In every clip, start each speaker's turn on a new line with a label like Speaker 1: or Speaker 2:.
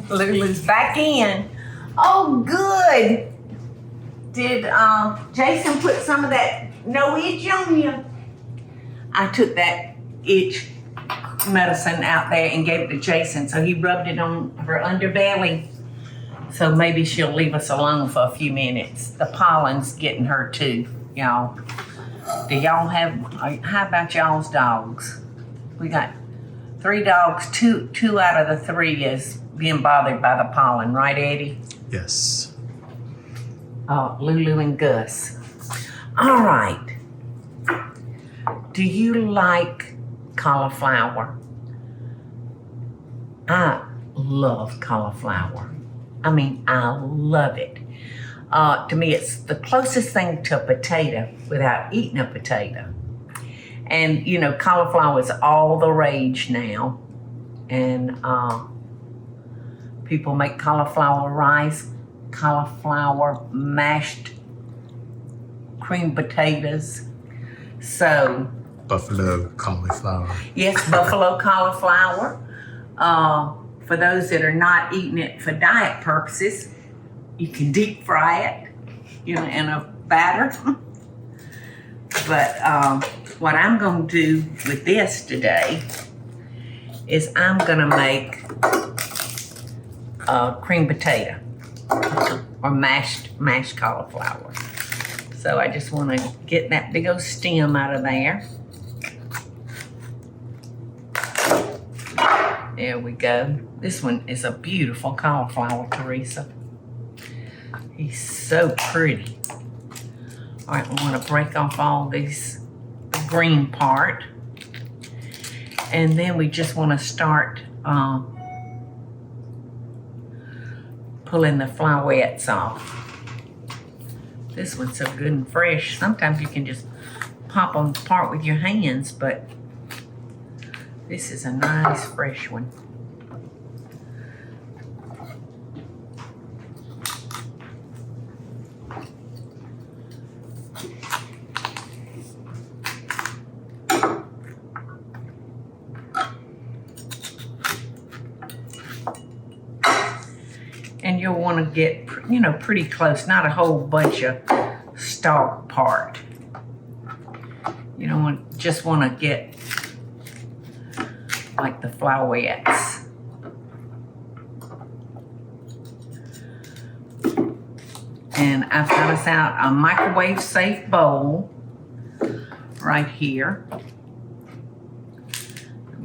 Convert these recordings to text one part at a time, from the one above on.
Speaker 1: Lulu's back in. Oh, good. Did Jason put some of that no itch on you? I took that itch medicine out there and gave it to Jason, so he rubbed it on her underbelly. So maybe she'll leave us alone for a few minutes. The pollen's getting her too, y'all. Do y'all have, how about y'all's dogs? We got 3 dogs, two out of the 3 is being bothered by the pollen, right, Eddie?
Speaker 2: Yes.
Speaker 1: Lulu and Gus. All right. Do you like cauliflower? I love cauliflower. I mean, I love it. To me, it's the closest thing to a potato without eating a potato. And, you know, cauliflower is all the rage now. And people make cauliflower rice, cauliflower mashed cream potatoes. So,
Speaker 2: Buffalo cauliflower.
Speaker 1: yes, buffalo cauliflower. For those that are not eating it for diet purposes, you can deep fry it, you know, in a batter. But what I'm going to do with this today is I'm going to make cream potato or mashed cauliflower. So I just want to get that big old stem out of there. There we go. This one is a beautiful cauliflower, Teresa. He's so pretty. All right, we want to break off all these, the green part. And then we just want to start pulling the flowettes off. This one's so good and fresh. Sometimes you can just pop them apart with your hands, but this is a nice fresh one. And you'll want to get, you know, pretty close, not a whole bunch of stalk part. You don't just want to get like the flowettes. And I've got us out a microwave safe bowl right here. I'm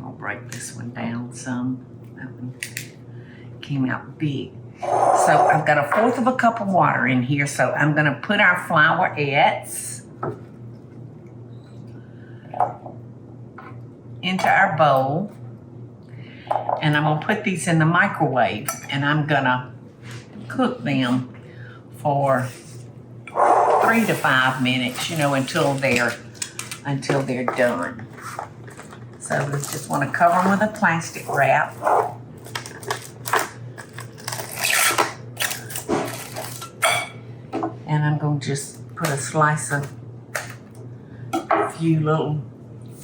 Speaker 1: gonna break this one down some. That one came out big. So I've got 1/4 of a cup of water in here, so I'm gonna put our flowettes into our bowl. And I'm gonna put these in the microwave and I'm gonna cook them for 3 to 5 minutes, you know, until they're done. So we just wanna cover them with a plastic wrap. And I'm going to just put a slice of a few little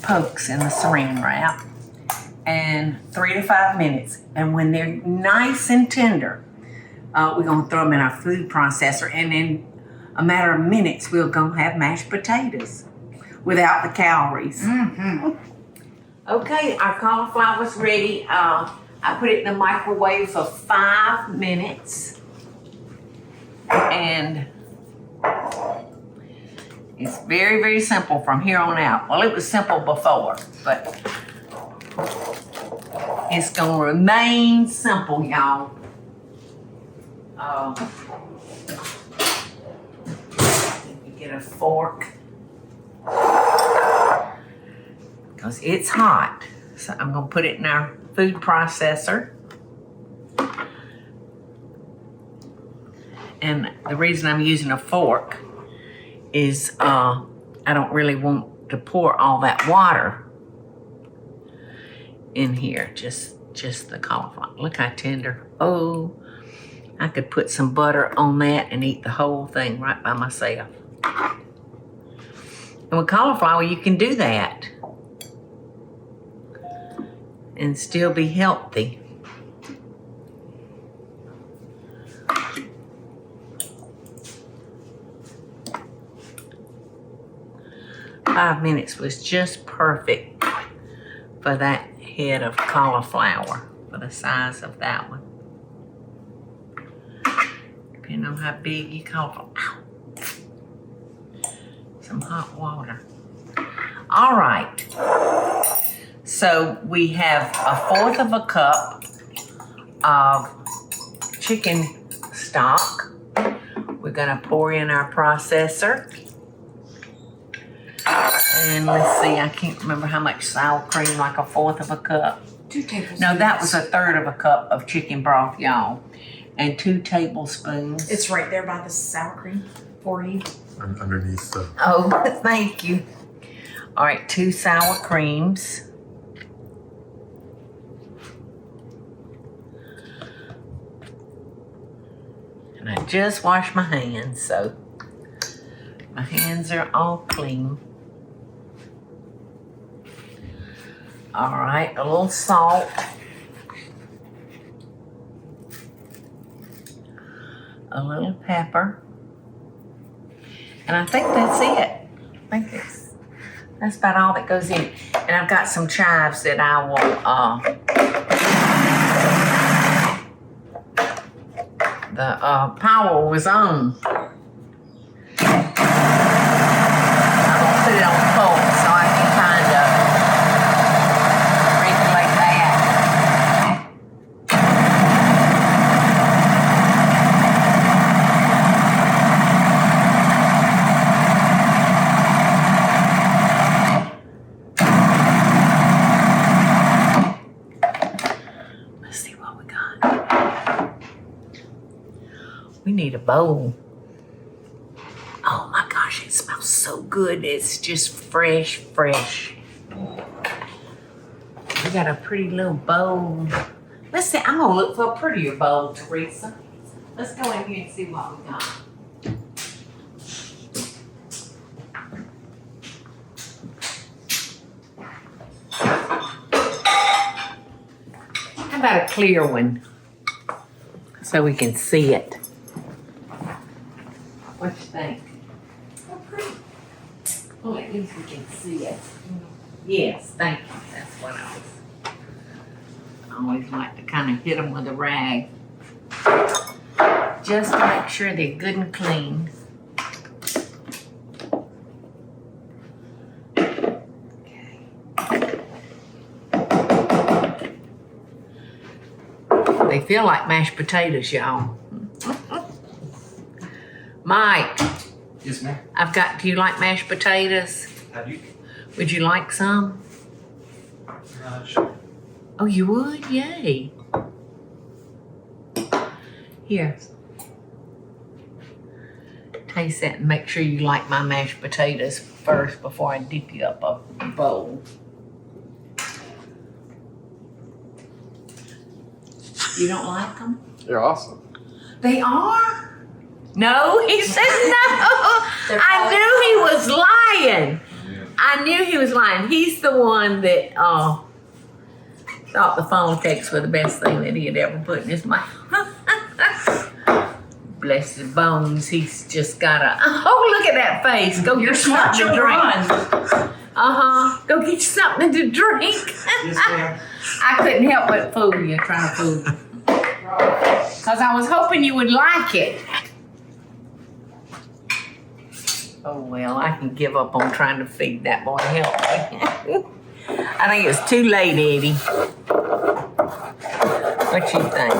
Speaker 1: pokes in the saran wrap. And 3 to 5 minutes. And when they're nice and tender, we're going to throw them in our food processor. And in a matter of minutes, we're going to have mashed potatoes without the calories. Mm-hmm. Okay, our cauliflower's ready. I put it in the microwave for 5 minutes. And it's very, very simple from here on out. Well, it was simple before, but it's going to remain simple, y'all. Let me get a fork. Because it's hot. So I'm going to put it in our food processor. And the reason I'm using a fork is I don't really want to pour all that water in here, just the cauliflower. Look how tender. Oh, I could put some butter on that and eat the whole thing right by myself. And with cauliflower, you can do that and still be healthy. 5 minutes was just perfect for that head of cauliflower, for the size of that one. Depending on how big you cauliflower. Ow. Some hot water. All right. So we have 1/4 of a cup of chicken stock. We're gonna pour in our processor. And let's see, I can't remember how much sour cream, like 1/4 of a cup.
Speaker 3: 2 tablespoons.
Speaker 1: No, that was 1/3 of a cup of chicken broth, y'all. And 2 tablespoons.
Speaker 3: It's right there by the sour cream for you.
Speaker 2: Underneath the.
Speaker 1: Oh, thank you. All right, 2 sour creams. And I just washed my hands, so my hands are all clean. All right, a little salt. A little pepper. And I think that's it. I think that's about all that goes in. And I've got some chives that I will, the power was on. I'm gonna put it on full so I can kind of regulate that. Let's see what we got. We need a bowl. Oh my gosh, it smells so good. It's just fresh. We got a pretty little bowl. Let's see, I'm gonna look for a prettier bowl, Teresa. Let's go in here and see what we got. How about a clear one? So we can see it. What you think?
Speaker 3: Oh, pretty.
Speaker 1: Well, at least we can see it. Yes, thank you. That's what I always like to kind of hit them with a rag. Just to make sure they're good and clean. Okay. They feel like mashed potatoes, y'all. Mike,
Speaker 4: Yes, ma'am.
Speaker 1: do you like mashed potatoes?
Speaker 4: Have you?
Speaker 1: Would you like some?
Speaker 4: Sure.
Speaker 1: Oh, you would? Yay. Here. Taste that and make sure you like my mashed potatoes first before I dip you up a bowl. You don't like them?
Speaker 4: You're awesome.
Speaker 1: They are? No, he said no.
Speaker 3: They're
Speaker 1: I knew he was lying.
Speaker 4: Yeah.
Speaker 1: I knew he was lying. He's the one that thought the funnel cakes were the best thing that he had ever put in his mouth. Bless his bones. He's just got a. Oh, look at that face. Go
Speaker 3: You're
Speaker 1: get
Speaker 3: smart.
Speaker 1: something to
Speaker 3: You'll
Speaker 1: drink.
Speaker 3: run.
Speaker 1: Go get you something to drink.
Speaker 4: Yes, ma'am.
Speaker 1: I couldn't help but fool you, trying to fool you. Because I was hoping you would like it. Oh, well, I can give up on trying to feed that boy healthy. I think it's too late, Eddie. What you think?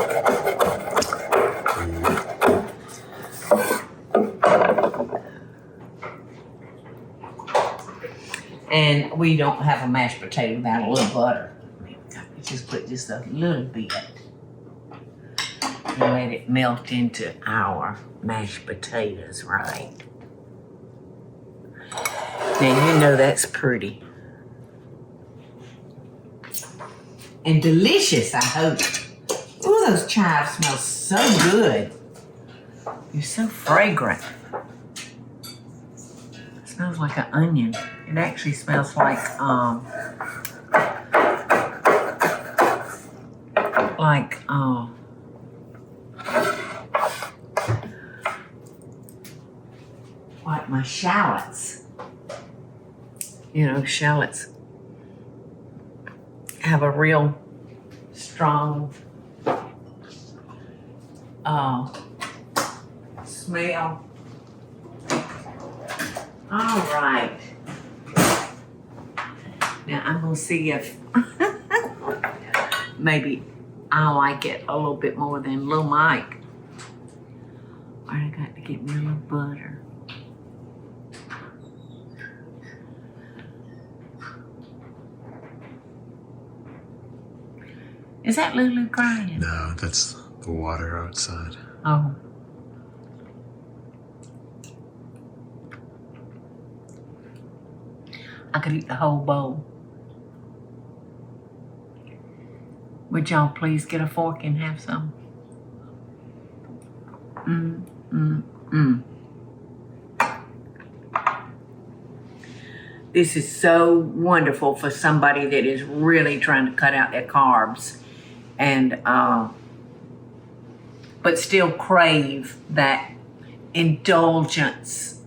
Speaker 1: And we don't have a mashed potato without a little butter. We just put just a little bit and let it melt into our mashed potatoes, right? Now you know that's pretty. And delicious, I hope. Ooh, those chives smell so good. You're so fragrant. It smells like an onion. It actually smells like my shallots. You know, shallots have a real strong smell. All right. Now I'm gonna see if maybe I like it a little bit more than Lil Mike. All right, I got to get me a little butter. Is that Lulu crying?
Speaker 2: No, that's the water outside.
Speaker 1: Oh. I could eat the whole bowl. Would y'all please get a fork and have some? This is so wonderful for somebody that is really trying to cut out their carbs and but still crave that indulgence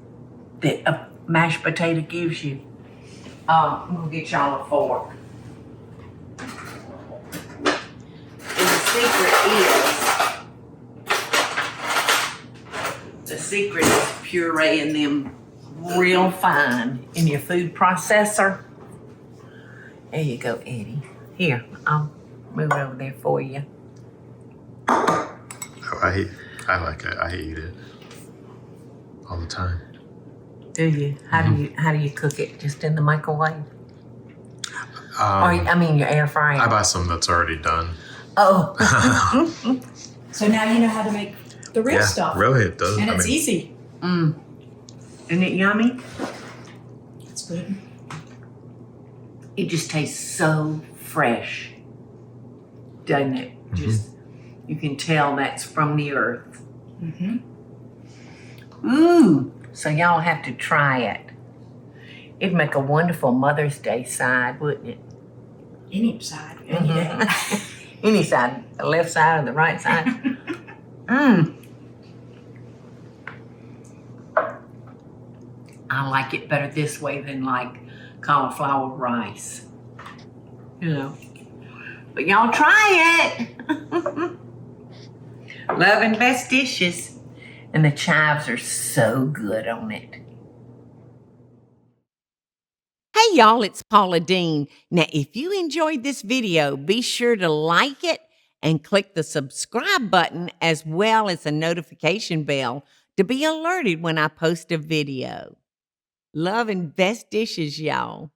Speaker 1: that a mashed potato gives you. I'm gonna get y'all a fork. And the secret is pureeing them real fine in your food processor. There you go, Eddie. Here, I'll move it over there for you.
Speaker 2: Oh, I like it. I eat it all the time.
Speaker 1: Do you? How do you cook it? Just in the microwave? Or I mean your air fryer?
Speaker 2: I buy some that's already done.
Speaker 1: Oh.
Speaker 3: So now you know how to make the real stuff.
Speaker 2: Really, it does.
Speaker 3: And it's easy.
Speaker 1: Isn't it yummy?
Speaker 3: It's good.
Speaker 1: It just tastes so fresh, doesn't it? Just you can tell that's from the earth. Ooh, so y'all have to try it. It'd make a wonderful Mother's Day side, wouldn't it?
Speaker 3: Any side, any day.
Speaker 1: Any side, the left side or the right side. I like it better this way than like cauliflower rice. You know. But y'all try it. Love and Best Dishes. And the chives are so good on it. Hey y'all, it's Paula Deen. Now if you enjoyed this video, be sure to like it and click the subscribe button as well as the notification bell to be alerted when I post a video. Love and Best Dishes, y'all.